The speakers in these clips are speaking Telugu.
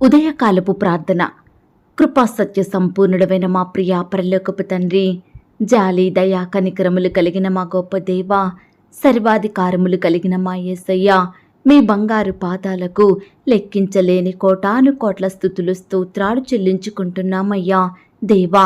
ఉదయకాలపు ప్రార్థన. కృపా సత్య సంపూర్ణుడమైన మా ప్రియ పరలోకపు తండ్రి, జాలి దయా కనికరములు కలిగిన మా గొప్ప దేవా, సర్వాధికారములు కలిగిన మా యేసయ్య, మీ బంగారు పాదాలకు లెక్కించలేని కోటాను కోట్ల స్తుతులు స్తోత్రాలు చెల్లించుకుంటున్నామయ్యా. దేవా,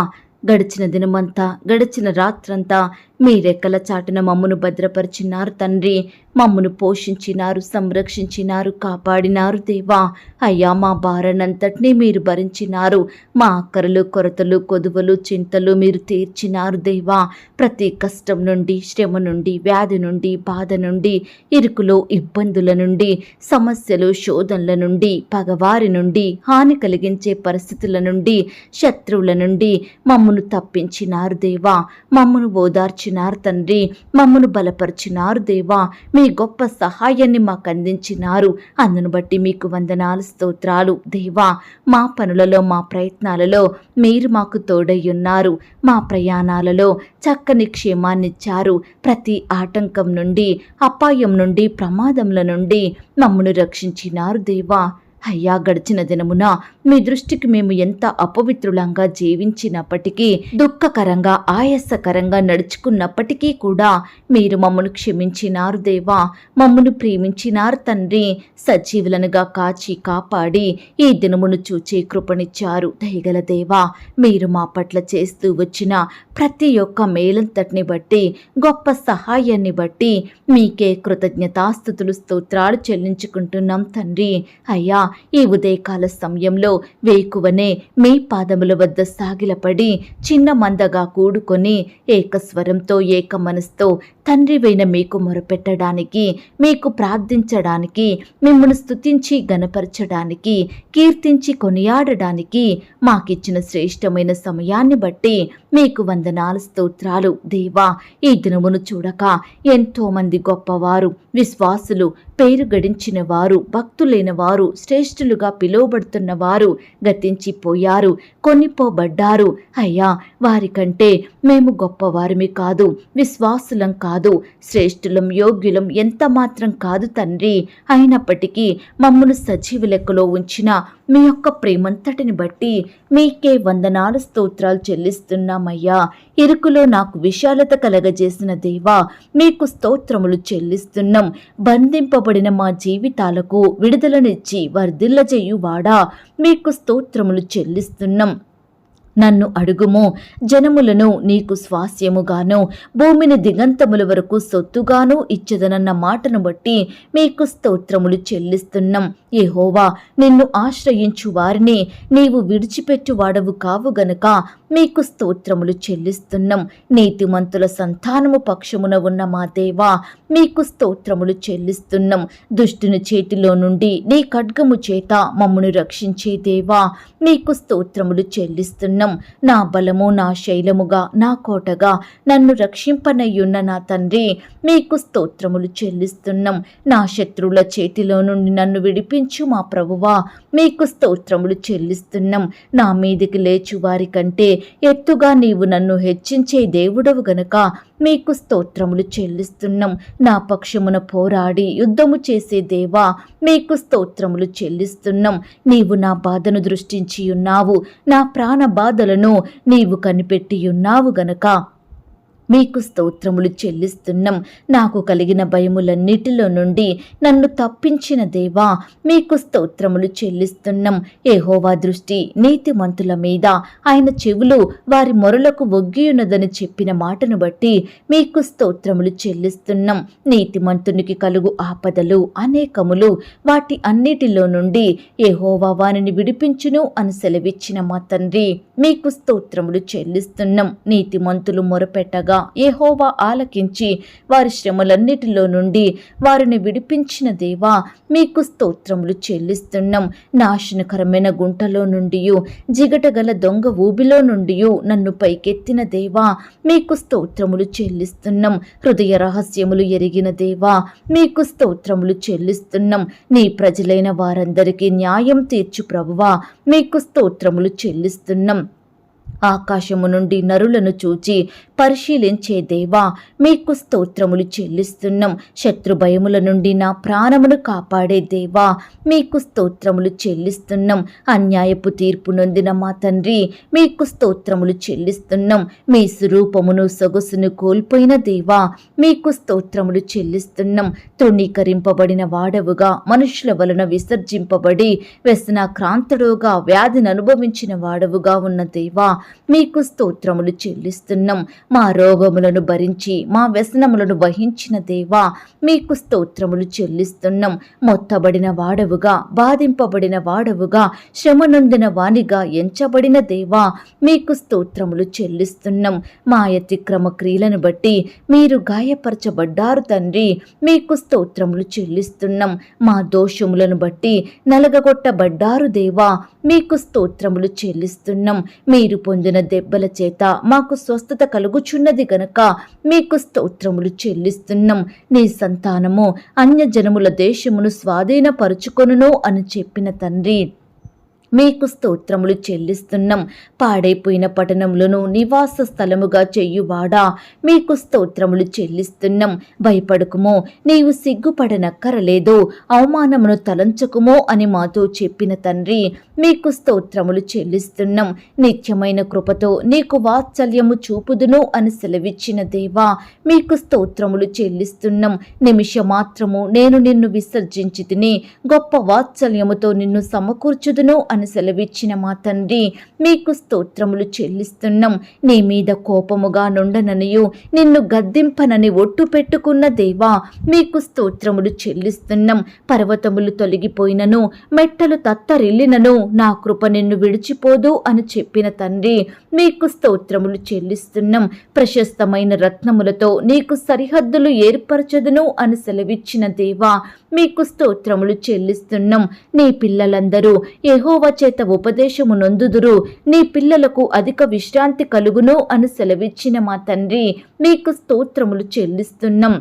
గడిచిన దినమంతా, గడిచిన రాత్రంతా మీ రెక్కల చాటున మమ్మను భద్రపరిచినారు తండ్రి. మమ్మను పోషించినారు, సంరక్షించినారు, కాపాడినారు దేవా. అయ్యా, మా భారనంతటినీ మీరు భరించినారు. మా అక్కరలు, కొరతలు, కొదువలు, చింతలు మీరు తీర్చినారు దేవా. ప్రతి కష్టం నుండి, శ్రమ నుండి, వ్యాధి నుండి, బాధ నుండి, ఇరుకులో ఇబ్బందుల నుండి, సమస్యలు, శోధనల నుండి, పగవారి నుండి, హాని కలిగించే పరిస్థితుల నుండి, శత్రువుల నుండి మమ్మను తప్పించినారు దేవా. మమ్మను ఓదార్చినారు తండ్రి. మమ్మను బలపరిచినారు దేవా. మీ గొప్ప సహాయాన్ని మాకు అందించినారు. అందును బట్టి మీకు వందనాలు, స్తోత్రాలు దేవా. మా పనులలో, మా ప్రయత్నాలలో మీరు మాకు తోడయ్యున్నారు. మా ప్రయాణాలలో చక్కని క్షేమాన్నిచ్చారు. ప్రతి ఆటంకం నుండి, అపాయం నుండి, ప్రమాదముల నుండి మమ్మను రక్షించినారు దేవా. అయ్యా, గడిచిన దినమున మీ దృష్టికి మేము ఎంత అపవిత్రులంగా జీవించినప్పటికీ, దుఃఖకరంగా, ఆయాసకరంగా నడుచుకున్నప్పటికీ కూడా మీరు మమ్మను క్షమించినారు దేవా. మమ్మను ప్రేమించినారు తండ్రి. సజీవులనుగా కాచి కాపాడి ఈ దినమును చూచే కృపనిచ్చారు దయగల దేవా. మీరు మా పట్ల చేస్తూ వచ్చిన ప్రతి ఒక్క మేలంతటిని బట్టి, గొప్ప సహాయాన్ని బట్టి మీకే కృతజ్ఞతాస్తుతులు, స్తోత్రాలు చెల్లించుకుంటున్నాం తండ్రి. అయ్యా, ఈ ఉదయకాల సమయంలో వేకువనే మీ పాదముల వద్ద సాగిలపడి చిన్న మందగా కూడుకొని ఏకస్వరంతో, ఏక మనసుతో తండ్రివైన మీకు మొరపెట్టడానికి, మీకు ప్రార్థించడానికి, మిమ్మల్ని స్తుతించి గణపరచడానికి, కీర్తించి కొనియాడడానికి మాకిచ్చిన శ్రేష్టమైన సమయాన్ని బట్టి మీకు వందనాలు, స్తోత్రాలు దేవా. ఈ దినమును చూడక ఎంతో మంది గొప్పవారు, విశ్వాసులు, పేరు గడించిన వారు, భక్తులైన వారు, శ్రేష్ఠులుగా పిలువబడుతున్న వారు గతించిపోయారు, కొనిపోబడ్డారు. అయ్యా, వారికంటే మేము గొప్పవారిమి కాదు, విశ్వాసులం కాదు, శ్రేష్ఠులం, యోగ్యులం ఎంత మాత్రం కాదు తండ్రి. అయినప్పటికీ మమ్మను సజీవ లెక్కలో ఉంచిన మీ యొక్క ప్రేమంతటిని బట్టి మీకే వందనాలు, స్తోత్రాలు చెల్లిస్తున్నామయ్యా. ఇరుకులో నాకు విశాలత కలగజేసిన దేవా, మీకు స్తోత్రములు చెల్లిస్తున్నాం. బంధింపబడిన మా జీవితాలకు విడుదలనిచ్చి వర్ధిల్లజేయువాడా, మీకు స్తోత్రములు చెల్లిస్తున్నాం. నన్ను అడుగుము, జనములను నీకు స్వాస్యముగాను, భూమిని దిగంతముల వరకు సొత్తుగాను ఇచ్చదనన్న మాటను బట్టి మీకు స్తోత్రములు చెల్లిస్తున్నాం. యెహోవా, నిన్ను ఆశ్రయించు వారిని నీవు విడిచిపెట్టువాడవు కావు గనుక మీకు స్తోత్రములు చెల్లిస్తున్నాం. నీతిమంతుల సంతానము పక్షమున ఉన్న మా దేవా, మీకు స్తోత్రములు చెల్లిస్తున్నాం. దుష్టుని చేతిలో నుండి నీ ఖడ్గము చేత మమ్మను రక్షించే దేవా, మీకు స్తోత్రములు చెల్లిస్తున్నాం. నా బలము, నా శైలముగా, నా కోటగా నన్ను రక్షింపనయ్యున్న నా తండ్రి, మీకు స్తోత్రములు చెల్లిస్తున్నాం. నా శత్రువుల చేతిలో నుండి నన్ను విడిపించు మా ప్రభువా, మీకు స్తోత్రములు చెల్లిస్తున్నాం. నా మీదికి లేచు వారి కంటే ఎత్తుగా నీవు నన్ను హెచ్చించే దేవుడవు గనుక మీకు స్తోత్రములు చెల్లిస్తున్నాం. నా పక్షమున పోరాడి యుద్ధము చేసే దేవా, మీకు స్తోత్రములు చెల్లిస్తున్నాం. నీవు నా బాధను దృష్టించి ఉన్నావు, నా ప్రాణ బాధలను నీవు కనిపెట్టి ఉన్నావు గనక మీకు స్తోత్రములు చెల్లిస్తున్నాం. నాకు కలిగిన భయములన్నిటిలో నుండి నన్ను తప్పించిన దేవా, మీకు స్తోత్రములు చెల్లిస్తున్నాం. యెహోవా దృష్టి నీతిమంతుల మీద, ఆయన చెవులు వారి మొరలకు ఒగ్గియున్నదని చెప్పిన మాటను బట్టి మీకు స్తోత్రములు చెల్లిస్తున్నాం. నీతిమంతునికి కలుగు ఆపదలు అనేకములు, వాటి అన్నిటిలో నుండి యెహోవా వానిని విడిపించును అని సెలవిచ్చిన మా తండ్రి, మీకు స్తోత్రములు చెల్లిస్తున్నాం. నీతిమంతులు మొరపెట్టగా యెహోవా ఆలకించి వారి శ్రమలన్నిటిలో నుండి వారిని విడిపించిన దేవా, మీకు స్తోత్రములు చెల్లిస్తున్నాం. నాశనకరమైన గుంటలో నుండి, జిగటగల దొంగ ఊబిలో నుండి నన్ను పైకెత్తిన దేవా, మీకు స్తోత్రములు చెల్లిస్తున్నాం. హృదయ రహస్యములు ఎరిగిన దేవా, మీకు స్తోత్రములు చెల్లిస్తున్నాం. నీ ప్రజలైన వారందరికీ న్యాయం తీర్చు ప్రభువా, మీకు స్తోత్రములు చెల్లిస్తున్నాం. ఆకాశము నుండి నరులను చూచి పరిశీలించే దేవా, మీకు స్తోత్రములు చెల్లిస్తున్నాం. శత్రు భయముల నుండి నా ప్రాణమును కాపాడే దేవా, మీకు స్తోత్రములు చెల్లిస్తున్నాం. అన్యాయపు తీర్పు నొందిన మా తండ్రి, మీకు స్తోత్రములు చెల్లిస్తున్నాం. మీ స్వరూపమును సొగసును కోల్పోయిన దేవా, మీకు స్తోత్రములు చెల్లిస్తున్నాం. తృణీకరింపబడిన వాడవుగా, మనుషుల వలన విసర్జింపబడి వ్యసనాక్రాంతుడుగా, వ్యాధిని అనుభవించిన వాడవుగా ఉన్న దేవా, మీకు స్తోత్రములు చెల్లిస్తున్నాం. మా రోగములను భరించి మా వ్యసనములను వహించిన దేవా, మీకు స్తోత్రములు చెల్లిస్తున్నాం. మొత్తబడిన వాడవుగా, బాధింపబడిన వాడవుగా, శ్రమ నొందిన వానిగా ఎంచబడిన దేవా, మీకు స్తోత్రములు చెల్లిస్తున్నాం. మా అతిక్రమ క్రియలను బట్టి మీరు గాయపరచబడ్డారు తండ్రి, మీకు స్తోత్రములు చెల్లిస్తున్నాం. మా దోషములను బట్టి నలగగొట్టబడ్డారు దేవా, మీకు స్తోత్రములు చెల్లిస్తున్నాం. మీరు పొందిన దెబ్బల చేత మాకు స్వస్థత కలుగుచున్నది గనక మీకు స్తోత్రములు చెల్లిస్తున్నాం. నీ సంతానము అన్యజనముల దేశమును స్వాధీనపరుచుకొనును అని చెప్పిన తండ్రి, మీకు స్తోత్రములు చెల్లిస్తున్నాం. పాడైపోయిన పట్టణములను నివాస స్థలముగా చెయ్యువాడా, మీకు స్తోత్రములు చెల్లిస్తున్నాం. భయపడకుమో, నీవు సిగ్గుపడనక్కరలేదు, అవమానమును తలంచకుమో అని మాతో చెప్పిన తండ్రి, మీకు స్తోత్రములు చెల్లిస్తున్నాం. నిత్యమైన కృపతో నీకు వాత్సల్యము చూపుదును అని సెలవిచ్చిన దేవా, మీకు స్తోత్రములు చెల్లిస్తున్నాం. నిమిషమాత్రము నేను నిన్ను విసర్జించి తిని గొప్ప వాత్సల్యముతో నిన్ను సమకూర్చుదును అని సెలవిచ్చిన మా తండ్రి, మీకు స్తోత్రములు చెల్లిస్తున్నాం. నీ మీద కోపముగా నుండననియు నిన్ను గద్దింపనని ఒట్టు పెట్టుకున్న దేవా, మీకు స్తోత్రములు చెల్లిస్తున్నాం. పర్వతములు తొలగిపోయినను, మెట్టలు తత్తరిల్లినను నా కృప నిన్ను విడిచిపోదు అని చెప్పిన తండ్రి, మీకు స్తోత్రములు చెల్లిస్తున్నాం. ప్రశస్తమైన రత్నములతో నీకు సరిహద్దులు ఏర్పరచదును అని సెలవిచ్చిన దేవా, మీకు స్తోత్రములు చెల్లిస్తున్నాం. నీ పిల్లలందరూ యెహోవా చేత ఉపదేశము నొందుదురు, నీ పిల్లలకు అధిక విశ్రాంతి కలుగును అని సెలవిచ్చిన మా తండ్రి, మీకు స్తోత్రములు చెల్లిస్తున్నాం.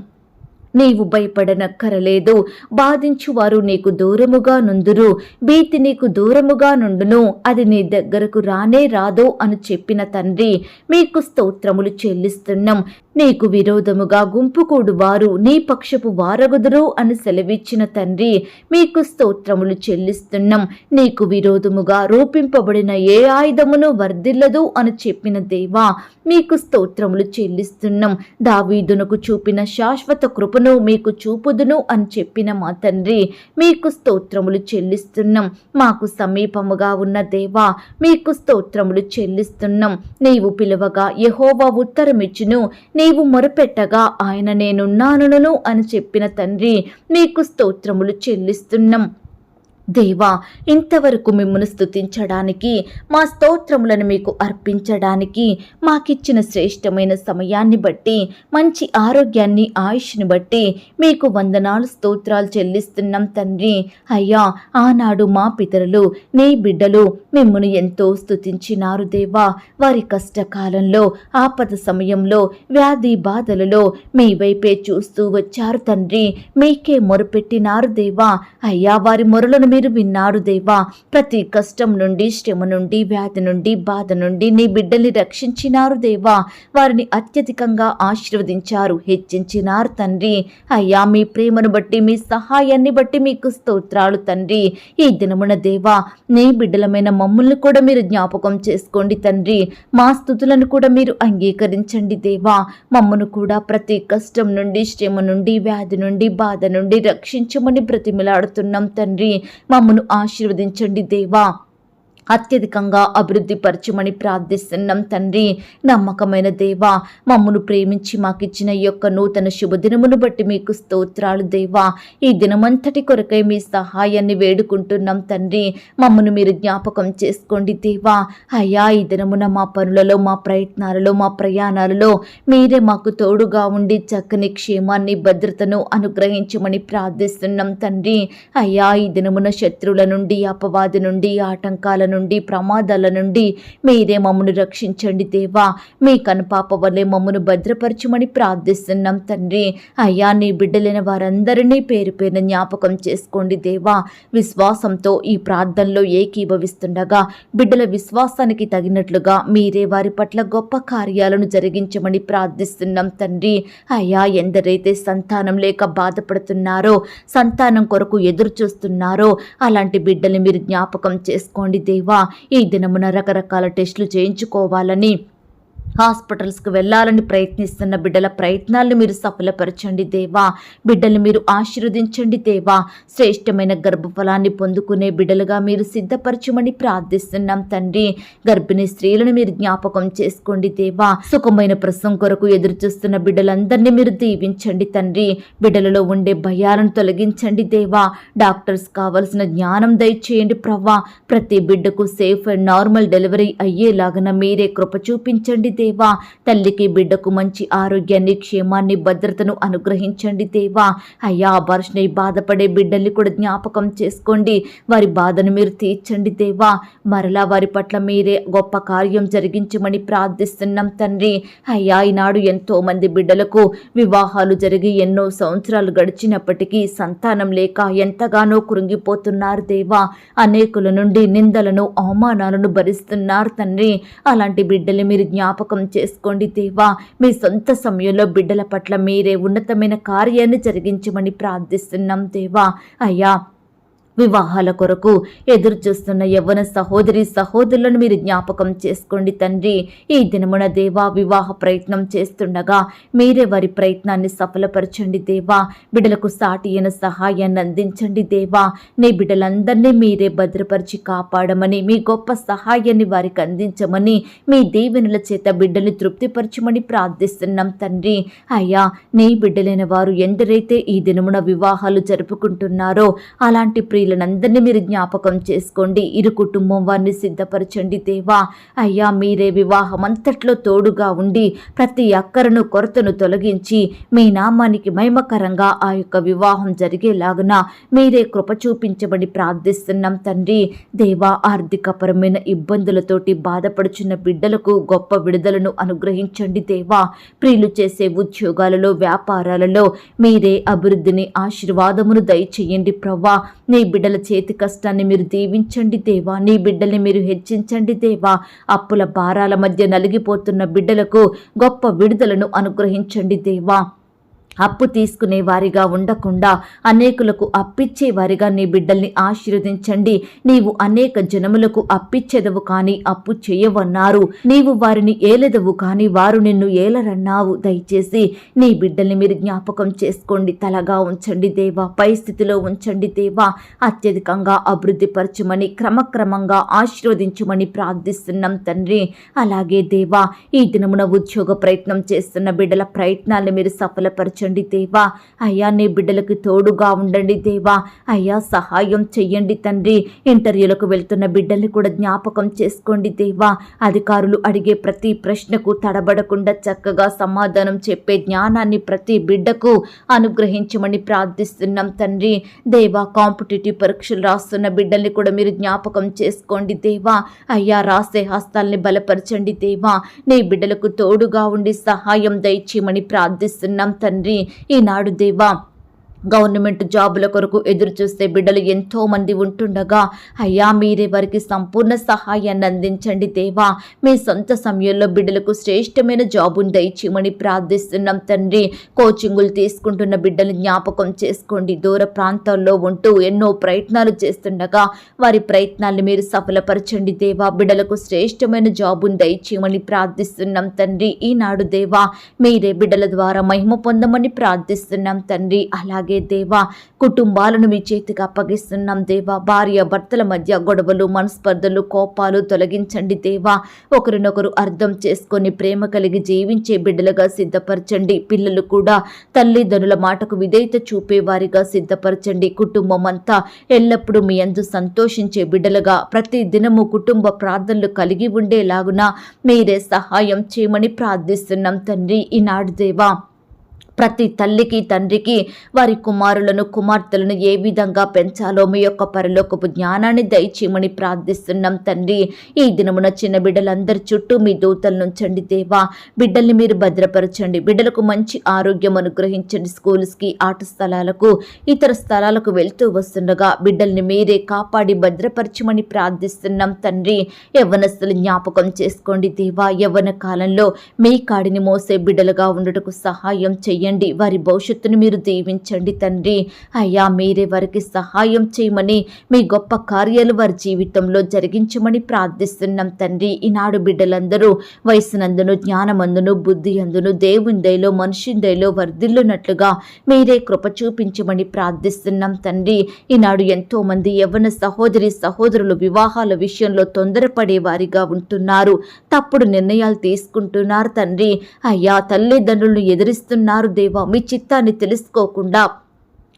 నీవు భయపడనక్కరలేదు, బాధించువారు నీకు దూరముగా నుందురు, భీతి నీకు దూరముగా నుండును, అది నీ దగ్గరకు రానే రాదు అని చెప్పిన తండ్రి, మీకు స్తోత్రములు చెల్లిస్తున్నాం. నీకు విరోధముగా గుంపుకూడు వారు నీ పక్షపు వారగుదురు అని సెలవిచ్చిన తండ్రి, మీకు స్తోత్రములు చెల్లిస్తున్నాం. నీకు విరోధముగా రూపింపబడిన ఏ ఆయుధమును వర్ధిల్లదు అని చెప్పిన దేవా, మీకు స్తోత్రములు చెల్లిస్తున్నాం. దావీదునకు చూపిన శాశ్వత కృపను మీకు చూపుదును అని చెప్పిన మా తండ్రి, మీకు స్తోత్రములు చెల్లిస్తున్నాం. మాకు సమీపముగా ఉన్న దేవా, మీకు స్తోత్రములు చెల్లిస్తున్నాం. నీవు పిలువగా యెహోవా ఉత్తరమిచ్చును, నీవు మొరపెట్టగా ఆయన నేనున్నానును అని చెప్పిన తండ్రి, మీకు స్తోత్రములు చెల్లిస్తున్నాం. దేవా, ఇంతవరకు మిమ్మల్ని స్తుతించడానికి, మా స్తోత్రములను మీకు అర్పించడానికి మాకిచ్చిన శ్రేష్టమైన సమయాన్ని బట్టి, మంచి ఆరోగ్యాన్ని, ఆయుష్ని బట్టి మీకు వందనాలు, స్తోత్రాలు చెల్లిస్తున్నాం తండ్రి. అయ్యా, ఆనాడు మా పితరులు, నీ బిడ్డలు మిమ్మల్ని ఎంతో స్తుతించినారు దేవా. వారి కష్టకాలంలో, ఆపద సమయంలో, వ్యాధి బాధలలో మీ వైపే చూస్తూ వచ్చారు తండ్రి. మీకే మొరపెట్టినారు దేవా. అయ్యా, వారి మొరలను మీరు విన్నారు దేవా. ప్రతి కష్టం నుండి, శ్రమ నుండి, వ్యాధి నుండి, బాధ నుండి నీ బిడ్డల్ని రక్షించినారు దేవా. వారిని అత్యధికంగా ఆశీర్వదించారు, హెచ్చించినారు తండ్రి. అయ్యా, మీ ప్రేమను బట్టి, మీ సహాయాన్ని బట్టి మీకు స్తోత్రాలు తండ్రి. ఈ దినమున దేవా, నీ బిడ్డలమైన మమ్మల్ని కూడా మీరు జ్ఞాపకం చేసుకోండి తండ్రి. మా స్తుతులను కూడా మీరు అంగీకరించండి దేవా. మమ్మను కూడా ప్రతి కష్టం నుండి, శ్రమ నుండి, వ్యాధి నుండి, బాధ నుండి రక్షించమని బ్రతిమిలాడుతున్నాం తండ్రి. మమ్మను ఆశీర్వదించండి దేవా. అత్యధికంగా అభివృద్ధి పరచమని ప్రార్థిస్తున్నాం తండ్రి. నమ్మకమైన దేవా, మమ్మను ప్రేమించి మాకిచ్చిన ఈ యొక్క నూతన శుభదినమును బట్టి మీకు స్తోత్రాలు దేవా. ఈ దినమంతటి కొరకై మీ సహాయాన్ని వేడుకుంటున్నాం తండ్రి. మమ్మను మీరు జ్ఞాపకం చేసుకోండి దేవా. అయ్యా, ఈ దినమున మా పనులలో, మా ప్రయత్నాలలో, మా ప్రయాణాలలో మీరే మాకు తోడుగా ఉండి చక్కని క్షేమాన్ని, భద్రతను అనుగ్రహించమని ప్రార్థిస్తున్నాం తండ్రి. అయ్యా, ఈ దినమున శత్రువుల నుండి, అపవాది నుండి, ఆటంకాల నుండి ప్రమాదాల నుండి మీరే మమ్మను రక్షించండి దేవా. మీ కనుపాప వల్లే మమ్మను భద్రపరచమని ప్రార్థిస్తున్నాం తండ్రి. అయ్యా, నీ బిడ్డలైన వారందరినీ పేరు పేరున జ్ఞాపకం చేసుకోండి దేవా. విశ్వాసంతో ఈ ప్రార్థనలో ఏకీభవిస్తుండగా బిడ్డల విశ్వాసానికి తగినట్లుగా మీరే వారి పట్ల గొప్ప కార్యాలను జరిగించమని ప్రార్థిస్తున్నాం తండ్రి. అయ్యా, ఎందరైతే సంతానం లేక బాధపడుతున్నారో, సంతానం కొరకు ఎదురు చూస్తున్నారో అలాంటి బిడ్డల్ని మీరు జ్ఞాపకం చేసుకోండి దేవా. ఈ దినమున రకరకాల టెస్టులు చేయించుకోవాలని, హాస్పిటల్స్కి వెళ్ళాలని ప్రయత్నిస్తున్న బిడ్డల ప్రయత్నాలను మీరు సఫలపరచండి దేవా. బిడ్డలు మీరు ఆశీర్వదించండి దేవా. శ్రేష్టమైన గర్భఫలాన్ని పొందుకునే బిడ్డలుగా మీరు సిద్ధపరచమని ప్రార్థిస్తున్నాం తండ్రి. గర్భిణీ స్త్రీలను మీరు జ్ఞాపకం చేసుకోండి దేవా. సుఖమైన ప్రసవం కొరకు ఎదురు చూస్తున్న బిడ్డలందరినీ మీరు దీవించండి తండ్రి. బిడ్డలలో ఉండే భయాలను తొలగించండి దేవా. డాక్టర్స్ కావలసిన జ్ఞానం దయచేయండి ప్రవ్వా. ప్రతి బిడ్డకు సేఫ్ అండ్ నార్మల్ డెలివరీ అయ్యేలాగన మీరే కృప చూపించండి దేవా. తల్లికి బిడ్డకు మంచి ఆరోగ్యాన్ని, క్షేమాన్ని, భద్రతను అనుగ్రహించండి దేవా. అయ్యా, అబార్షన్ అయి బాధపడే బిడ్డల్ని కూడా జ్ఞాపకం చేసుకోండి. వారి బాధను మీరు తీర్చండి దేవా. మరలా వారి పట్ల మీరే గొప్ప కార్యం జరిగించమని ప్రార్థిస్తున్నాం తండ్రి. అయ్యా, ఈనాడు ఎంతో మంది బిడ్డలకు వివాహాలు జరిగి ఎన్నో సంవత్సరాలు గడిచినప్పటికీ సంతానం లేక ఎంతగానో కృంగిపోతున్నారు దేవా. అనేకుల నుండి నిందలను, అవమానాలను భరిస్తున్నారు తండ్రి. అలాంటి బిడ్డల్ని మీరు జ్ఞాపకం చేసుకోండి దేవా. మీ సొంత సమయంలో బిడ్డల పట్ల మీరే ఉన్నతమైన కార్యాన్ని జరిగించమని ప్రార్థిస్తున్నాం దేవా. అయ్యా, వివాహాల కొరకు ఎదురు చూస్తున్న యవ్వన సహోదరి సహోదరులను మీరు జ్ఞాపకం చేసుకోండి తండ్రి. ఈ దినమున దేవా, వివాహ ప్రయత్నం చేస్తుండగా మీరే వారి ప్రయత్నాన్ని సఫలపరచండి దేవా. బిడ్డలకు సాటి అయిన సహాయాన్ని అందించండి దేవా. నీ బిడ్డలందరినీ మీరే భద్రపరిచి కాపాడమని, మీ గొప్ప సహాయాన్ని వారికి అందించమని, మీ దీవెనల చేత బిడ్డల్ని తృప్తిపరచమని ప్రార్థిస్తున్నాం తండ్రి. అయ్యా, నీ బిడ్డలైన వారు ఎందరైతే ఈ దినమున వివాహాలు జరుపుకుంటున్నారో అలాంటి ప్రియులనందరినీ మీరు జ్ఞాపకం చేసుకోండి. ఇరు కుటుంబం వారిని సిద్ధపరచండి దేవా. అయ్యా, మీరే వివాహం అంతట్లో తోడుగా ఉండి ప్రతి అక్కరను, కొరతను తొలగించి మీ నామానికి మహిమకరంగా ఆ యొక్క వివాహం జరిగేలాగున మీరే కృప చూపించమని ప్రార్థిస్తున్నాం తండ్రి. దేవా, ఆర్థికపరమైన ఇబ్బందులతోటి బాధపడుచున్న బిడ్డలకు గొప్ప విడుదలను అనుగ్రహించండి దేవా. ప్రియులు చేసే ఉద్యోగాలలో, వ్యాపారాలలో మీరే అభివృద్ధిని, ఆశీర్వాదమును దయచేయండి ప్రవ్వా. నీ బిడ్డల చేతి కష్టాన్ని మీరు దీవించండి దేవా. నీ బిడ్డల్ని మీరు హెచ్చించండి దేవా. అప్పుల భారాల మధ్య నలిగిపోతున్న బిడ్డలకు గొప్ప విడుదలను అనుగ్రహించండి దేవా. అప్పు తీసుకునే వారిగా ఉండకుండా అనేకులకు అప్పిచ్చే వారిగా నీ బిడ్డల్ని ఆశీర్వదించండి. నీవు అనేక జనములకు అప్పిచ్చెదవు కానీ అప్పు చేయవన్నారు. నీవు వారిని ఏలెదవు కానీ వారు నిన్ను ఏలరన్నావు. దయచేసి నీ బిడ్డల్ని మీరు జ్ఞాపకం చేసుకోండి. తలగా ఉంచండి దేవా. పై స్థితిలో ఉంచండి దేవా. అత్యధికంగా అభివృద్ధి పరచమని, క్రమక్రమంగా ఆశీర్వదించమని ప్రార్థిస్తున్నాం తండ్రి. అలాగే దేవా, ఈ దినమున ఉద్యోగ ప్రయత్నం చేస్తున్న బిడ్డల ప్రయత్నాలను మీరు సఫలపరచండి దేవా. అయ్యా, నీ బిడ్డలకు తోడుగా ఉండండి దేవా. అయ్యా, సహాయం చెయ్యండి తండ్రి. ఇంటర్వ్యూలకు వెళ్తున్న బిడ్డల్ని కూడా జ్ఞాపకం చేసుకోండి దేవా. అధికారులు అడిగే ప్రతి ప్రశ్నకు తడబడకుండా చక్కగా సమాధానం చెప్పే జ్ఞానాన్ని ప్రతి బిడ్డకు అనుగ్రహించమని ప్రార్థిస్తున్నాం తండ్రి. దేవా, కాంపిటేటివ్ పరీక్షలు రాస్తున్న బిడ్డల్ని కూడా మీరు జ్ఞాపకం చేసుకోండి దేవా. అయ్యా, రాసే హస్తాల్ని బలపరచండి దేవా. నీ బిడ్డలకు తోడుగా ఉండి సహాయం దయచేయమని ప్రార్థిస్తున్నాం తండ్రి. ఈనాడు దేవా, గవర్నమెంట్ జాబుల కొరకు ఎదురు చూస్తే బిడ్డలు ఎంతో మంది ఉంటుండగా అయ్యా, మీరే వారికి సంపూర్ణ సహాయాన్ని అందించండి దేవా. మీ సొంత సమయంలో బిడ్డలకు శ్రేష్టమైన జాబును దయచేయమని ప్రార్థిస్తున్నాం తండ్రి. కోచింగులు తీసుకుంటున్న బిడ్డలు జ్ఞాపకం చేసుకోండి. దూర ప్రాంతాల్లో ఉంటూ ఎన్నో ప్రయత్నాలు చేస్తుండగా వారి ప్రయత్నాన్ని మీరు సఫలపరచండి దేవా. బిడ్డలకు శ్రేష్టమైన జాబును దయచేయమని ప్రార్థిస్తున్నాం తండ్రి. ఈనాడు దేవా, మీరే బిడ్డల ద్వారా మహిమ పొందమని ప్రార్థిస్తున్నాం తండ్రి. అలాగే దేవా, కుటుంబాలను మీ చేతికి అప్పగిస్తున్నాం దేవా. భార్య భర్తల మధ్య గొడవలు, మనస్పర్ధలు, కోపాలు తొలగించండి దేవా. ఒకరినొకరు అర్థం చేసుకొని ప్రేమ కలిగి జీవించే బిడ్డలుగా సిద్ధపరచండి. పిల్లలు కూడా తల్లిదండ్రుల మాటకు విధేయత చూపేవారిగా సిద్ధపరచండి. కుటుంబం అంతా ఎల్లప్పుడూ మీ యందు సంతోషించే బిడ్డలుగా ప్రతి దినము కుటుంబ ప్రార్థనలు కలిగి ఉండేలాగున మీరే సహాయం చేయమని ప్రార్థిస్తున్నాం తండ్రి. ఈనాడు దేవా, ప్రతి తల్లికి తండ్రికి వారి కుమారులను కుమార్తెలను ఏ విధంగా పెంచాలో మీ యొక్క పరలోకపు జ్ఞానాన్ని దయచేయమని ప్రార్థిస్తున్నాం తండ్రి. ఈ దినమున చిన్న బిడ్డలందరి చుట్టూ మీ దూతలు నుంచండి దేవా. బిడ్డల్ని మీరు భద్రపరచండి. బిడ్డలకు మంచి ఆరోగ్యం అనుగ్రహించండి. స్కూల్స్కి, ఆట స్థలాలకు, ఇతర స్థలాలకు వెళ్తూ వస్తుండగా బిడ్డల్ని మీరే కాపాడి భద్రపరచమని ప్రార్థిస్తున్నాం తండ్రి. యవ్వనస్తులు జ్ఞాపకం చేసుకోండి దేవా. యవ్వన కాలంలో మీ కాడిని మోసే బిడ్డలుగా ఉండటకు సహాయం చెయ్యండి. వారి భవిష్యత్తును మీరు దీవించండి తండ్రి. అయ్యా, మీరే వారికి సహాయం చేయమని, మీ గొప్ప కార్యాలు వారి జీవితంలో జరిగించమని ప్రార్థిస్తున్నాం తండ్రి. ఈనాడు బిడ్డలందరూ వయసునందును, జ్ఞానమందును, బుద్ధి అందును, దేవుని దయలో, మనిషి దయలో వర్ధిల్లునట్లుగా మీరే కృప చూపించమని ప్రార్థిస్తున్నాం తండ్రి. ఈనాడు ఎంతో మంది యవ్వన సహోదరులు వివాహాల విషయంలో తొందరపడే వారిగా ఉంటున్నారు. తప్పుడు నిర్ణయాలు తీసుకుంటున్నారు తండ్రి. అయ్యా, తల్లిదండ్రులను ఎదిరిస్తున్నారు దేవా. మీ చిత్తాన్ని తెలుసుకోకుండా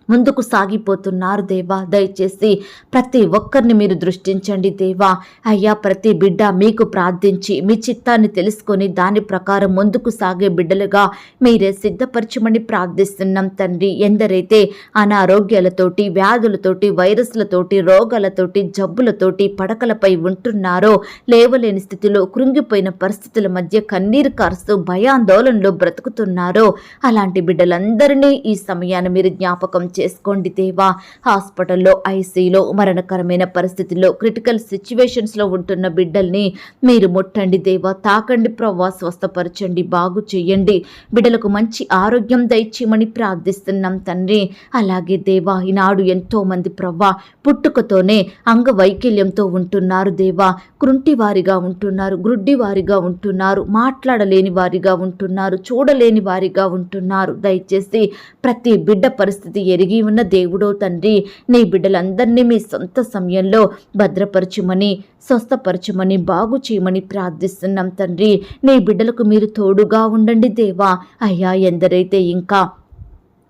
ముందుకు సాగిపోతున్నారు దేవా. దయచేసి ప్రతి ఒక్కరిని మీరు దృష్టించండి దేవా. అయ్యా, ప్రతి బిడ్డ మీకు ప్రార్థించి మీ చిత్తాన్ని తెలుసుకొని దాని ప్రకారం ముందుకు సాగే బిడ్డలుగా మీరే సిద్ధపరచమని ప్రార్థిస్తున్నాం తండ్రి. ఎందరైతే అనారోగ్యాలతోటి, వ్యాధులతోటి, వైరస్లతోటి, రోగాలతోటి, జబ్బులతోటి పడకలపై ఉంటున్నారో, లేవలేని స్థితిలో కృంగిపోయిన పరిస్థితుల మధ్య కన్నీరు కారుస్తూ భయాందోళనలో బ్రతుకుతున్నారో అలాంటి బిడ్డలందరినీ ఈ సమయాన్ని మీరు జ్ఞాపకం చేసుకోండి దేవా. హాస్పిటల్లో, ఐసీలో, మరణకరమైన పరిస్థితుల్లో, క్రిటికల్ సిచ్యువేషన్స్లో ఉంటున్న బిడ్డల్ని మీరు ముట్టండి దేవా. తాకండి ప్రవ్వా, స్వస్థపరచండి, బాగు చెయ్యండి. బిడ్డలకు మంచి ఆరోగ్యం దయచేయమని ప్రార్థిస్తున్నాం తండ్రి. అలాగే దేవా, ఈనాడు ఎంతో మంది ప్రవ్వా పుట్టుకతోనే అంగవైకల్యంతో ఉంటున్నారు దేవా. కృంటి వారిగా ఉంటున్నారు, గ్రుడ్డి వారిగా ఉంటున్నారు, మాట్లాడలేని వారిగా ఉంటున్నారు, చూడలేని వారిగా ఉంటున్నారు. దయచేసి ప్రతి బిడ్డ పరిస్థితి ఎరిగి ఉన్న దేవుడో తండ్రి, నీ బిడ్డలందరినీ మీ సొంత సమయంలో భద్రపరచమని, స్వస్థపరచమని, బాగు చేయమని ప్రార్థిస్తున్నాం తండ్రి. నీ బిడ్డలకు మీరు తోడుగా ఉండండి దేవా. అయ్యా, ఎందరైతే ఇంకా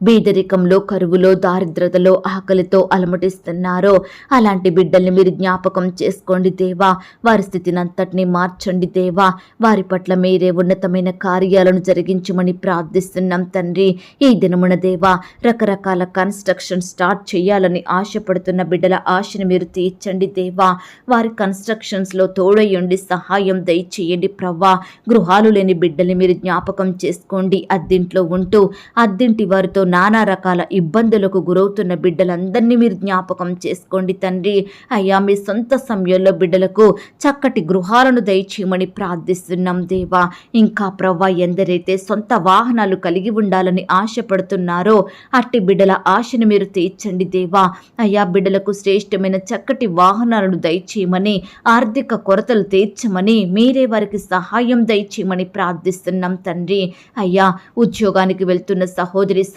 బీదరికంలో, కరువులో, దారిద్రతలో, ఆకలితో అలమటిస్తున్నారో అలాంటి బిడ్డల్ని మీరు జ్ఞాపకం చేసుకోండి దేవా. వారి స్థితిని అంతటినీ మార్చండి దేవా. వారి పట్ల మీరే ఉన్నతమైన కార్యాలను జరిగించమని ప్రార్థిస్తున్నాం తండ్రి. ఈ దినమున దేవా, రకరకాల కన్స్ట్రక్షన్ స్టార్ట్ చేయాలని ఆశపడుతున్న బిడ్డల ఆశను మీరు తీర్చండి దేవా. వారి కన్స్ట్రక్షన్స్లో తోడయ్యండి, సహాయం దయచేయండి ప్రవ్వా. గృహాలు లేని బిడ్డల్ని మీరు జ్ఞాపకం చేసుకోండి. అద్దింట్లో ఉంటూ అద్దింటి వారితో నానా రకాల ఇబ్బందులకు గురవుతున్న బిడ్డలందరినీ మీరు జ్ఞాపకం చేసుకోండి తండ్రి. అయ్యా, మీ సొంత సమయంలో బిడ్డలకు చక్కటి గృహాలను దయచేయమని ప్రార్థిస్తున్నాం దేవా. ఇంకా ప్రవ్వా, ఎందరైతే సొంత వాహనాలు కలిగి ఉండాలని ఆశపడుతున్నారో అట్టి బిడ్డల ఆశను మీరు తీర్చండి దేవా. అయ్యా, బిడ్డలకు శ్రేష్టమైన చక్కటి వాహనాలను దయచేయమని, ఆర్థిక కొరతలు తీర్చమని, మీరే వారికి సహాయం దయచేయమని ప్రార్థిస్తున్నాం తండ్రి. అయ్యా, ఉద్యోగానికి వెళ్తున్న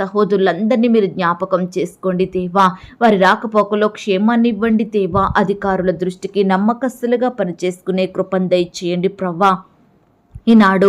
సహోదరులందరినీ మీరు జ్ఞాపకం చేసుకోండి దేవా. వారి రాకపోకలో క్షేమాన్ని ఇవ్వండి దేవా. అధికారుల దృష్టికి నమ్మకస్తులుగా పనిచేసుకునే కృపను దయచేయండి ప్రవ్వా. ఈనాడు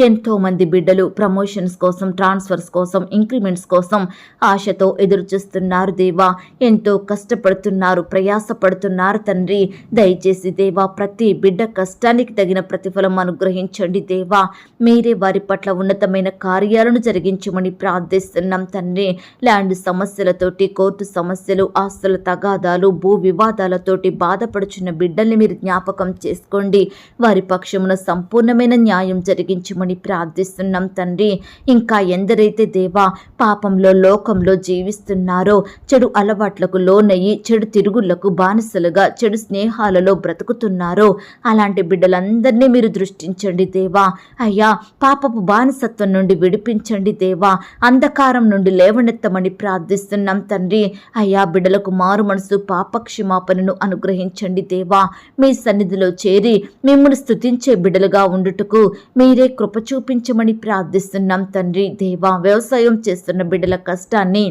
ఎంతో మంది బిడ్డలు ప్రమోషన్స్ కోసం, ట్రాన్స్ఫర్స్ కోసం, ఇంక్రిమెంట్స్ కోసం ఆశతో ఎదురు చూస్తున్నారు దేవా. ఎంతో కష్టపడుతున్నారు, ప్రయాసపడుతున్నారు తండ్రి. దయచేసి దేవా, ప్రతి బిడ్డ కష్టానికి తగిన ప్రతిఫలం అనుగ్రహించండి దేవా. మీరే వారి పట్ల ఉన్నతమైన కార్యాలను జరిగించమని ప్రార్థిస్తున్నాం తండ్రి. ల్యాండ్ సమస్యలతోటి, కోర్టు సమస్యలు, ఆస్తుల తగాదాలు, భూ వివాదాలతోటి బాధపడుచున్న బిడ్డల్ని మీరు జ్ఞాపకం చేసుకోండి. వారి పక్షమున సంపూర్ణమైన న్యాయం జరిగించమని ప్రార్థిస్తున్నాం తండ్రి. ఇంకా ఎందరైతే దేవా పాపంలో, లోకంలో జీవిస్తున్నారో, చెడు అలవాట్లకు లోనయ్యి, చెడు తిరుగుళ్లకు బానిసలుగా, చెడు స్నేహాలలో బ్రతుకుతున్నారో అలాంటి బిడ్డలందరినీ మీరు దృష్టించండి దేవా. అయ్యా, పాపపు బానిసత్వం నుండి విడిపించండి దేవా. అంధకారం నుండి లేవనెత్తమని ప్రార్థిస్తున్నాం తండ్రి. అయ్యా, బిడ్డలకు మారు మనసు, పాపక్షమాపణను అనుగ్రహించండి దేవా. మీ సన్నిధిలో చేరి మిమ్మల్ని స్తుతించే బిడ్డలుగా ఉండుటకు మీరే కృప చూపించమని ప్రార్థిస్తున్నాం తండ్రి. దేవా, వ్యవసాయం చేస్తున్న బిడ్డల కష్టాన్ని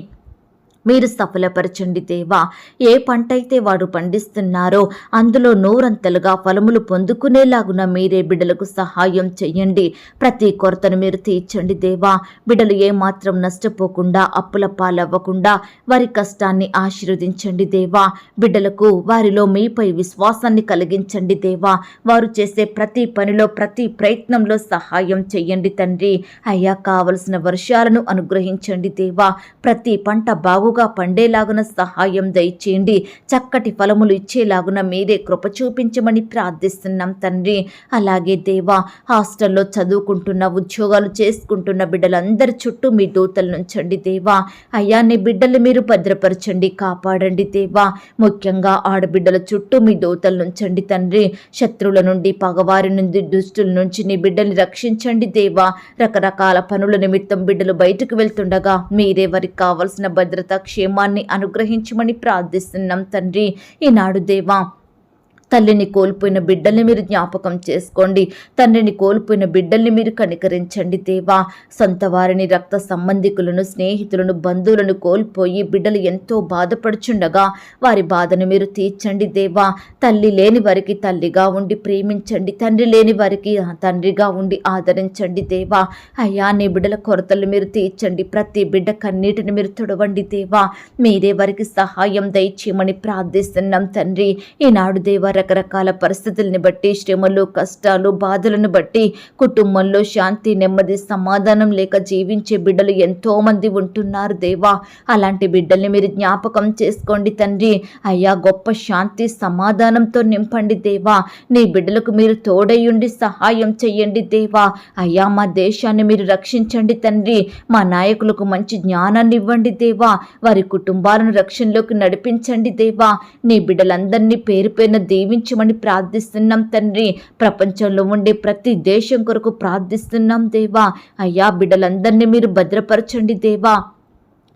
మీరు సఫలపరచండి దేవా. ఏ పంట అయితే వాడు పండిస్తున్నారో అందులో నూరంతలుగా ఫలములు పొందుకునేలాగున మీరే బిడ్డలకు సహాయం చెయ్యండి. ప్రతి కొరతను మీరు తీర్చండి దేవా. బిడ్డలు ఏమాత్రం నష్టపోకుండా అప్పుల పాలవ్వకుండా వారి కష్టాన్ని ఆశీర్వదించండి దేవా. బిడ్డలకు వారిలో మీపై విశ్వాసాన్ని కలిగించండి దేవా. వారు చేసే ప్రతి పనిలో ప్రతి ప్రయత్నంలో సహాయం చెయ్యండి తండ్రి. అయ్యా, కావలసిన వర్షాలను అనుగ్రహించండి దేవా. ప్రతి పంట బాగుగా పండేలాగున సహాయం దయచేయండి. చక్కటి ఫలములు ఇచ్చేలాగున మీరే కృప చూపించమని ప్రార్థిస్తున్నాం తండ్రి. అలాగే దేవా, హాస్టల్లో చదువుకుంటున్న ఉద్యోగాలు చేసుకుంటున్న బిడ్డలందరి చుట్టూ మీ దూతలు నుంచండి దేవా. అయ్యా, నీ బిడ్డలు మీరు భద్రపరచండి, కాపాడండి దేవా. ముఖ్యంగా ఆడబిడ్డల చుట్టూ మీ దూతలు నుంచండి తండ్రి. శత్రువుల నుండి, పగవారి నుండి, దుష్టుల నుంచి నీ బిడ్డల్ని రక్షించండి దేవా. రకరకాల పనుల నిమిత్తం బిడ్డలు బయటకు వెళ్తుండగా మీరే వారికి కావలసిన భద్రత, క్షేమాన్ని అనుగ్రహించమని ప్రార్థిస్తున్నాం తండ్రి. ఈనాడు దేవా, తల్లిని కోల్పోయిన బిడ్డల్ని మీరు జ్ఞాపకం చేసుకోండి. తండ్రిని కోల్పోయిన బిడ్డల్ని మీరు కనికరించండి దేవా. సొంత వారిని, రక్త సంబంధికులను, స్నేహితులను, బంధువులను కోల్పోయి బిడ్డలు ఎంతో బాధపడుచుండగా వారి బాధను మీరు తీర్చండి దేవా. తల్లి లేని వారికి తల్లిగా ఉండి ప్రేమించండి. తండ్రి లేని వారికి తండ్రిగా ఉండి ఆదరించండి దేవా. అయ్యా, నీ బిడ్డల కొరతలు మీరు తీర్చండి. ప్రతి బిడ్డ కన్నీటిని మీరు తుడవండి దేవా. మీరే వారికి సహాయం దయచేయమని ప్రార్థిస్తున్నాం తండ్రి. ఈనాడు దేవా, రకరకాల పరిస్థితుల్ని బట్టి, శ్రమలు, కష్టాలు, బాధలను బట్టి కుటుంబంలో శాంతి, నెమ్మది, సమాధానం లేక జీవించే బిడ్డలు ఎంతో మంది ఉంటున్నారు దేవా. అలాంటి బిడ్డల్ని మీరు జ్ఞాపకం చేసుకోండి తండ్రి. అయ్యా, గొప్ప శాంతి, సమాధానంతో నింపండి దేవా. నీ బిడ్డలకు మీరు తోడయ్యుండి సహాయం చెయ్యండి దేవా. అయ్యా, మా దేశాన్ని మీరు రక్షించండి తండ్రి. మా నాయకులకు మంచి జ్ఞానాన్ని ఇవ్వండి దేవా. వారి కుటుంబాలను రక్షణలోకి నడిపించండి దేవా. నీ బిడ్డలందరినీ పేరు పేరున దీవించమని ప్రార్థిస్తున్నాం తండ్రి. ప్రపంచంలో ఉండే ప్రతి దేశం కొరకు ప్రార్థిస్తున్నాం దేవా. అయ్యా, బిడ్డలందరినీ మీరు భద్రపరచండి దేవా.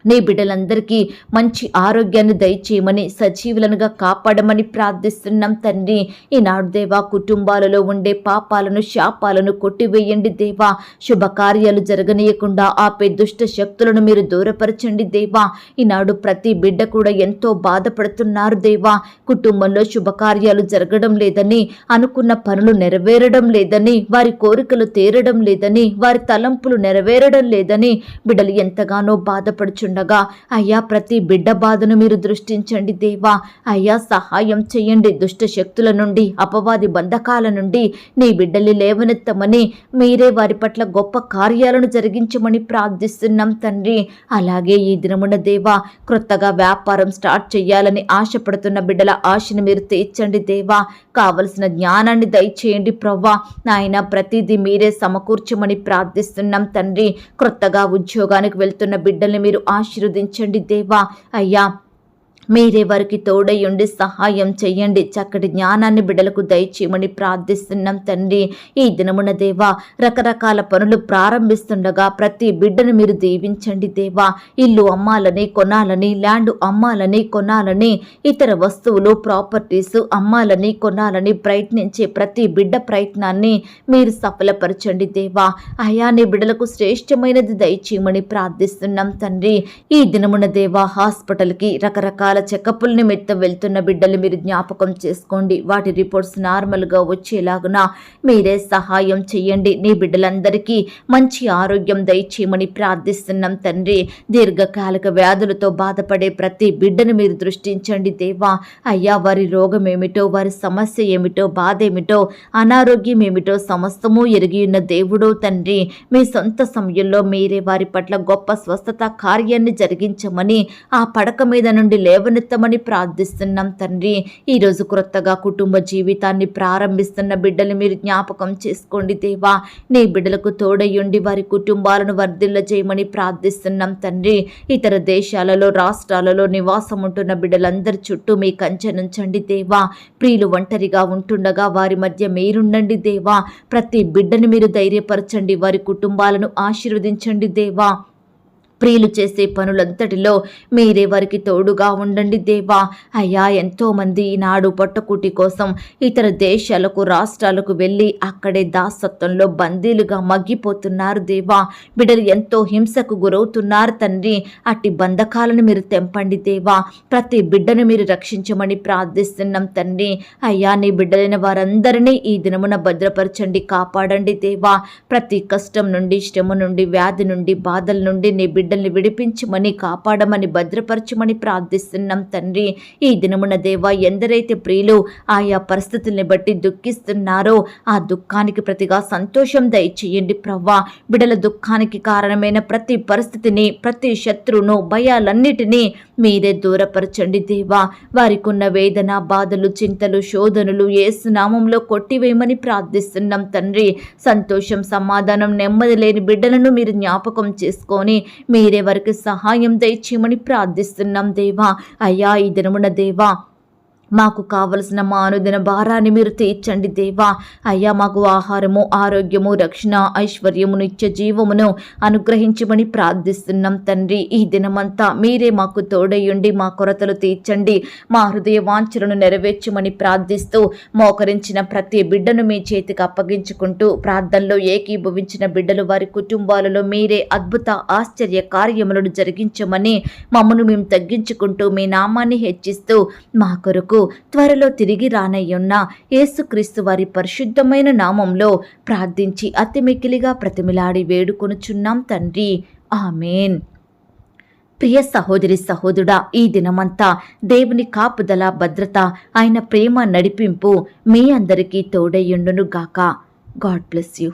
నీ బిడ్డలందరికీ మంచి ఆరోగ్యాన్ని దయచేయమని, సజీవులనుగా కాపాడమని ప్రార్థిస్తున్నాం తండ్రి. ఈనాడు దేవా, కుటుంబాలలో ఉండే పాపాలను, శాపాలను కొట్టివేయండి దేవా. శుభకార్యాలు జరగనీయకుండా ఆపే దుష్ట శక్తులను మీరు దూరపరచండి దేవా. ఈనాడు ప్రతి బిడ్డ కూడా ఎంతో బాధపడుతున్నారు దేవా. కుటుంబంలో శుభకార్యాలు జరగడం లేదని, అనుకున్న పనులు నెరవేరడం లేదని, వారి కోరికలు తీరడం లేదని, వారి తలంపులు నెరవేరడం లేదని బిడ్డలు ఎంతగానో బాధపడుచున్నారు. అయ్యా, ప్రతి బిడ్డ బాధను మీరు దృష్టించండి దేవా. అయ్యా, సహాయం చేయండి. దుష్ట శక్తుల నుండి, అపవాది బంధకాల నుండి నీ బిడ్డల్ని లేవనెత్తమని, మీరే వారి పట్ల గొప్ప కార్యాలను జరిగించమని ప్రార్థిస్తున్నాం తండ్రి. అలాగే ఈ దినమున దేవా, క్రొత్తగా వ్యాపారం స్టార్ట్ చేయాలని ఆశపడుతున్న బిడ్డల ఆశను మీరు తీర్చండి దేవా. కావలసిన జ్ఞానాన్ని దయచేయండి ప్రవ్వా. నాయన, ప్రతిదీ మీరే సమకూర్చమని ప్రార్థిస్తున్నాం తండ్రి. క్రొత్తగా ఉద్యోగానికి వెళ్తున్న బిడ్డల్ని మీరు ఆశీర్వదించండి దేవా. అయ్యా, మీరే వారికి తోడయ్యుండి సహాయం చెయ్యండి. చక్కటి జ్ఞానాన్ని బిడ్డలకు దయచేయమని ప్రార్థిస్తున్నాం తండ్రి. ఈ దినమున దేవా, రకరకాల పనులు ప్రారంభిస్తుండగా ప్రతి బిడ్డను మీరు దీవించండి దేవా. ఇల్లు అమ్మాలని, కొనాలని, ల్యాండ్ అమ్మాలని, కొనాలని, ఇతర వస్తువులు, ప్రాపర్టీస్ అమ్మాలని, కొనాలని ప్రయత్నించే ప్రతి బిడ్డ ప్రయత్నాన్ని మీరు సఫలపరచండి దేవా. అయా, నీ బిడ్డలకు శ్రేష్టమైనది దయచేయమని ప్రార్థిస్తున్నాం తండ్రి. ఈ దినమున దేవా, హాస్పిటల్కి రకరకాల చెకప్ల నిమిత్తం వెళ్తున్న బిడ్డలు మీరు జ్ఞాపకం చేసుకోండి. వాటి రిపోర్ట్స్ నార్మల్గా వచ్చేలాగున మీరే సహాయం చెయ్యండి. నీ బిడ్డలందరికీ మంచి ఆరోగ్యం దయచేయమని ప్రార్థిస్తున్నాం తండ్రి. దీర్ఘకాలిక వ్యాధులతో బాధపడే ప్రతి బిడ్డను మీరు దృష్టించండి దేవా. అయ్యా, వారి రోగం ఏమిటో, వారి సమస్య ఏమిటో, బాధ ఏమిటో, అనారోగ్యం ఏమిటో సమస్తము ఎరిగి ఉన్న దేవుడో తండ్రి. మీ సొంత సమయంలో మీరే వారి పట్ల గొప్ప స్వస్థత కార్యాన్ని జరిగించమని, ఆ పడక మీద నుండి లేవనెత్తమని ప్రార్థిస్తున్నాం తండ్రి. ఈరోజు క్రొత్తగా కుటుంబ జీవితాన్ని ప్రారంభిస్తున్న బిడ్డలు మీరు జ్ఞాపకం చేసుకోండి దేవా. నీ బిడ్డలకు తోడయ్యుండి వారి కుటుంబాలను వర్ధిల్ల చేయమని ప్రార్థిస్తున్నాం తండ్రి. ఇతర దేశాలలో, రాష్ట్రాలలో నివాసం ఉంటున్న బిడ్డలందరి చుట్టూ మీ కంచె నుంచండి దేవా. ప్రియులు ఒంటరిగా ఉంటుండగా వారి మధ్య మీరుండండి దేవా. ప్రతి బిడ్డను మీరు ధైర్యపరచండి. వారి కుటుంబాలను ఆశీర్వదించండి దేవా. ప్రియులు చేసే పనులంతటిలో మీరే వారికి తోడుగా ఉండండి దేవా. అయ్యా, ఎంతోమంది ఈనాడు పొట్టకూటి కోసం ఇతర దేశాలకు, రాష్ట్రాలకు వెళ్ళి అక్కడే దాసత్వంలో బందీలుగా మగ్గిపోతున్నారు దేవా. బిడ్డలు ఎంతో హింసకు గురవుతున్నారు తండ్రి. అట్టి బంధకాలను మీరు తెంపండి దేవా. ప్రతి బిడ్డను మీరు రక్షించమని ప్రార్థిస్తున్నాం తండ్రి. అయ్యా, నీ బిడ్డలైన వారందరినీ ఈ దినమున భద్రపరచండి, కాపాడండి దేవా. ప్రతి కష్టం నుండి, శ్రమ నుండి, వ్యాధి నుండి, బాధల నుండి నీ బిడ్డల్ని విడిపించమని, కాపాడమని, భద్రపరచమని ప్రార్థిస్తున్నాం తండ్రి. ఈ దినమున దేవా, ఎందరైతే ప్రియులు ఆయా పరిస్థితుల్ని బట్టి దుఃఖిస్తున్నారో ఆ దుఃఖానికి ప్రతిగా సంతోషం దయచేయండి ప్రవ్వా. బిడ్డల దుఃఖానికి కారణమైన ప్రతి పరిస్థితిని, ప్రతి శత్రువును, భయాలన్నిటినీ మీరే దూరపరచండి దేవా. వారికి ఉన్న వేదన, బాధలు, చింతలు, శోధనలు యేసు నామంలో కొట్టివేయమని ప్రార్థిస్తున్నాం తండ్రి. సంతోషం, సమాధానం, నెమ్మది లేని బిడ్డలను మీరు జ్ఞాపకం చేసుకొని మీరే వారికి సహాయం దయచేయమని ప్రార్థిస్తున్నాం దేవా. అయ్యా, ఈ దినమున దేవా, మాకు కావలసిన మా అనుదిన భారాన్ని మీరు తీర్చండి దేవా. అయ్యా, మాకు ఆహారము, ఆరోగ్యము, రక్షణ, ఐశ్వర్యము, నిత్య జీవమును అనుగ్రహించమని ప్రార్థిస్తున్నాం తండ్రి. ఈ దినమంతా మీరే మాకు తోడయ్యండి, మా కొరతలు తీర్చండి, మా హృదయ వాంఛలను నెరవేర్చమని ప్రార్థిస్తూ మోకరించిన ప్రతి బిడ్డను మీ చేతికి అప్పగించుకుంటూ ప్రార్థనలో ఏకీభవించిన బిడ్డలు, వారి కుటుంబాలలో మీరే అద్భుత ఆశ్చర్య కార్యములను జరిగించమని మమ్మను మేము తగ్గించుకుంటూ మీ నామాన్ని హెచ్చిస్తూ మా కొరకు త్వరలో తిరిగి రానయ్యున్న యేసుక్రీస్తు వారి పరిశుద్ధమైన నామంలో ప్రార్థించి అతి మిక్కిలిగా ప్రతిమిలాడి వేడుకొనుచున్నాం తండ్రి. ఆమేన్. ప్రియ సహోదరి, సహోదరుడా, ఈ దినమంతా దేవుని కాపుదల, భద్రత, ఆయన ప్రేమ, నడిపింపు మీ అందరికీ తోడయ్యుండును గాక. God bless you.